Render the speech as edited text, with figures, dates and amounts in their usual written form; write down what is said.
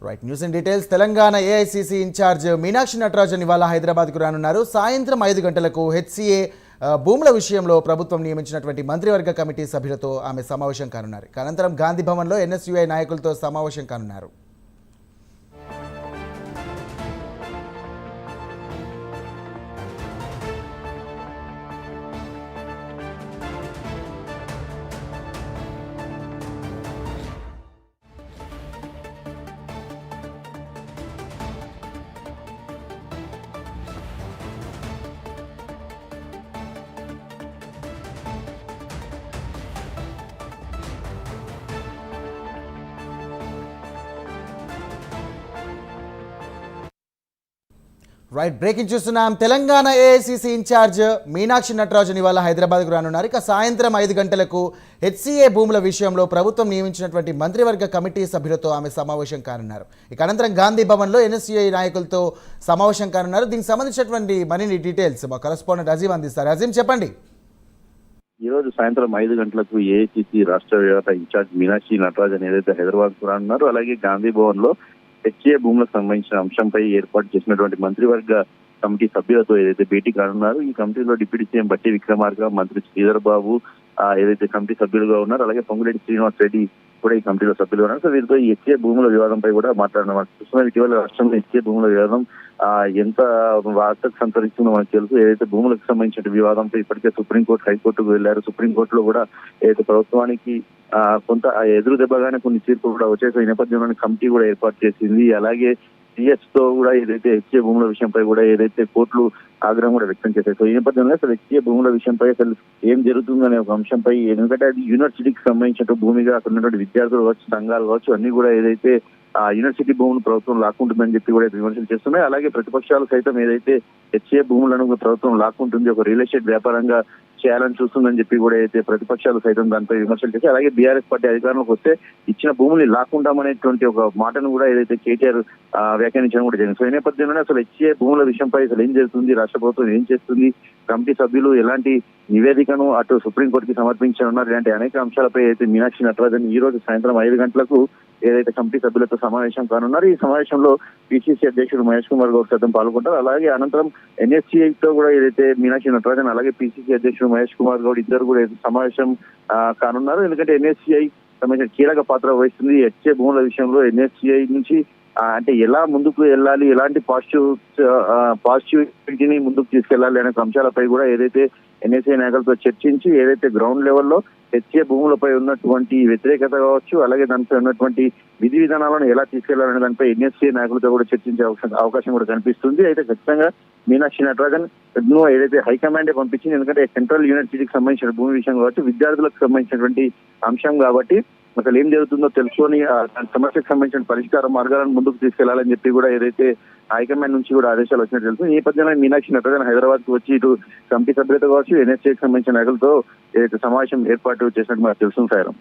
Right, news and details. Telangana AICC incharge Meenakshi Natarajan ఇవాళ హైదరాబాద్కు రానున్నారు. సాయంత్రం 5 గంటలకు హెచ్సిఏ భూముల విషయంలో ప్రభుత్వం నియమించినటువంటి మంత్రివర్గ కమిటీ సభ్యులతో ఆమె సమావేశం కానున్నారు. అనంతరం గాంధీ భవన్లో ఎన్ఎస్యుఐ నాయకులతో సమావేశం కానున్నారు. రైట్, బ్రేకింగ్ చూస్తున్నాం. తెలంగాణ ఏఐసిసి ఇన్ఛార్జ్ మీనాక్షి నటరాజన్ ఇవాళ హైదరాబాద్కు రానున్నారు. ఇక సాయంత్రం 5 గంటలకు హెచ్సిఏ భూముల విషయంలో ప్రభుత్వం నియమించినటువంటి మంత్రివర్గ కమిటీ సభ్యులతో ఆమె సమావేశం కానున్నారు. ఇక అనంతరం గాంధీ భవన్లో ఎన్ఎస్యుఐ నాయకులతో సమావేశం కానున్నారు. దీనికి సంబంధించినటువంటి మరిన్ని డీటెయిల్స్ మా కరెస్పాండెంట్ అజీం అందిస్తారు. అజీం, చెప్పండి. ఈ రోజు సాయంత్రం 5 గంటలకు ఏఐసిసి రాష్ట్ర వ్యవహార ఇన్ఛార్జ్ మీనాక్షి నటరాజన్ ఏదైతే హైదరాబాద్ కు రానున్నారు, అలాగే గాంధీ భవన్ లో హెచ్ఏ భూములకు సంబంధించిన అంశంపై ఏర్పాటు చేసినటువంటి మంత్రివర్గ కమిటీ సభ్యులతో ఏదైతే భేటీ కానున్నారు. ఈ కమిటీలో డిప్యూటీ సీఎం బట్టి విక్రమార్క, మంత్రి శ్రీధర్ బాబు ఏదైతే కమిటీ సభ్యులుగా ఉన్నారు, అలాగే పొంగులేటి శ్రీనివాస్ రెడ్డి కూడా ఈ కమిటీలో సభ్యులుగా ఉన్నారు. సో వీరితో ఈ హెచ్ఏ భూముల వివాదంపై కూడా మాట్లాడినారు. చూస్తున్నారు, ఇటీవల రాష్ట్రంలో హెచ్ఏ భూముల వివాదం ఎంత వార్తకు సంతరిస్తుందో మనకు తెలుసు. ఏదైతే భూములకు సంబంధించిన వివాదంపై ఇప్పటికే సుప్రీంకోర్టు, హైకోర్టుకు వెళ్లారు. సుప్రీంకోర్టులో కూడా ఏదైతే ప్రభుత్వానికి కొంత ఎదురు దెబ్బగానే కొన్ని తీర్పులు కూడా వచ్చేసి ఈ నేపథ్యంలోని కమిటీ కూడా ఏర్పాటు చేసింది. అలాగే సిఎస్ తో కూడా ఏదైతే హెచ్ఏ భూముల విషయంపై కూడా ఏదైతే కోర్టులు ఆగ్రహం కూడా వ్యక్తం చేశాయి. సో ఈ నేపథ్యంలో అసలు హెచ్ఏ భూముల విషయంపై అసలు ఏం జరుగుతుందనే ఒక అంశంపై, ఎందుకంటే అది యూనివర్సిటీకి సంబంధించిన భూమిగా అక్కడ ఉన్నటువంటి విద్యార్థులు కావచ్చు, సంఘాలు కావచ్చు, అన్ని కూడా ఏదైతే యూనివర్సిటీ భూములు ప్రభుత్వం లాక్కుంటుందని చెప్పి కూడా విమర్శలు చేస్తున్నాయి. అలాగే ప్రతిపక్షాలు సైతం ఏదైతే హెచ్ఏ భూములను ప్రభుత్వం లాక్కుంటుంది, ఒక రియల్ ఎస్టేట్ వ్యాపారంగా చేయాలని చూస్తుందని చెప్పి కూడా అయితే ప్రతిపక్షాలు సైతం దానిపై విమర్శలు చేశాయి. అలాగే బీఆర్ఎస్ పార్టీ అధికారంలోకి వస్తే ఇచ్చిన భూముల్ని లాక్కుంటామనేటువంటి ఒక మాటను కూడా ఏదైతే కేటీఆర్ వ్యాఖ్యానించడం కూడా జరిగింది. సో ఈ నేపథ్యంలోనే అసలు హెచ్ఏ భూముల విషయంపై అసలు ఏం జరుగుతుంది, రాష్ట్ర ప్రభుత్వం ఏం చేస్తుంది, కమిటీ సభ్యులు ఎలాంటి నివేదికను అటు సుప్రీంకోర్టుకి సమర్పించనున్నారు, ఇలాంటి అనేక అంశాలపై అయితే మీనాక్షి నటరాజన్ ఈ రోజు సాయంత్రం 5 గంటలకు ఏదైతే కమిటీ సభ్యులతో సమావేశం కానున్నారు. ఈ సమావేశంలో పిసిసి అధ్యక్షుడు మహేష్ కుమార్ గౌడ్ సైతం పాల్గొంటారు. అలాగే అనంతరం ఎన్ఎస్సిఐ తో కూడా ఏదైతే మీనాక్షి నటరాజన్ అలాగే పిసిసి అధ్యక్షుడు మహేష్ కుమార్ గౌడ్ ఇద్దరు కూడా సమావేశం కానున్నారు. ఎందుకంటే ఎన్ఎస్సిఐ సంబంధించిన కీలక పాత్ర వహిస్తుంది. హెచ్ఏ భూముల విషయంలో ఎన్ఎస్సిఐ నుంచి అంటే ఎలా ముందుకు వెళ్ళాలి, ఎలాంటి పాజిటివిటీని ముందుకు తీసుకెళ్లాలి అనే అంశాలపై కూడా ఏదైతే ఎన్ఎస్ఐ నాయకులతో చర్చించి ఏదైతే గ్రౌండ్ లెవెల్లో హెచ్ఏ భూములపై ఉన్నటువంటి వ్యతిరేకత కావచ్చు, అలాగే దానిపై ఉన్నటువంటి విధి విధానాలను ఎలా తీసుకెళ్లాలనే దానిపై ఎన్ఎస్సీ నాయకులతో కూడా చర్చించే అవకాశం కూడా కనిపిస్తుంది. అయితే ఖచ్చితంగా మీనాక్షి నటరాజన్ ఏదైతే హైకమాండే పంపించింది, ఎందుకంటే సెంట్రల్ యూనివర్సిటీకి సంబంధించిన భూమి విషయం కాబట్టి, విద్యార్థులకు సంబంధించినటువంటి అంశం కాబట్టి అసలు ఏం జరుగుతుందో తెలుసుకొని సమస్యకు సంబంధించిన పరిష్కార మార్గాలను ముందుకు తీసుకెళ్లాలని చెప్పి కూడా ఏదైతే హైకమాండ్ నుంచి కూడా ఆదేశాలు వచ్చినట్టు తెలుసు. ఈ నేపథ్యంలో మీనాక్షి నటరాజన్ హైదరాబాద్ కు వచ్చి ఇటు కమిటీ సభ్యులతో కావచ్చు, ఎన్ఎస్సీకి సంబంధించిన నాయకులతో ఏదైతే సమావేశం ఏర్పాటు చేసినట్టు మనకు తెలుస్తుంది. సాయం.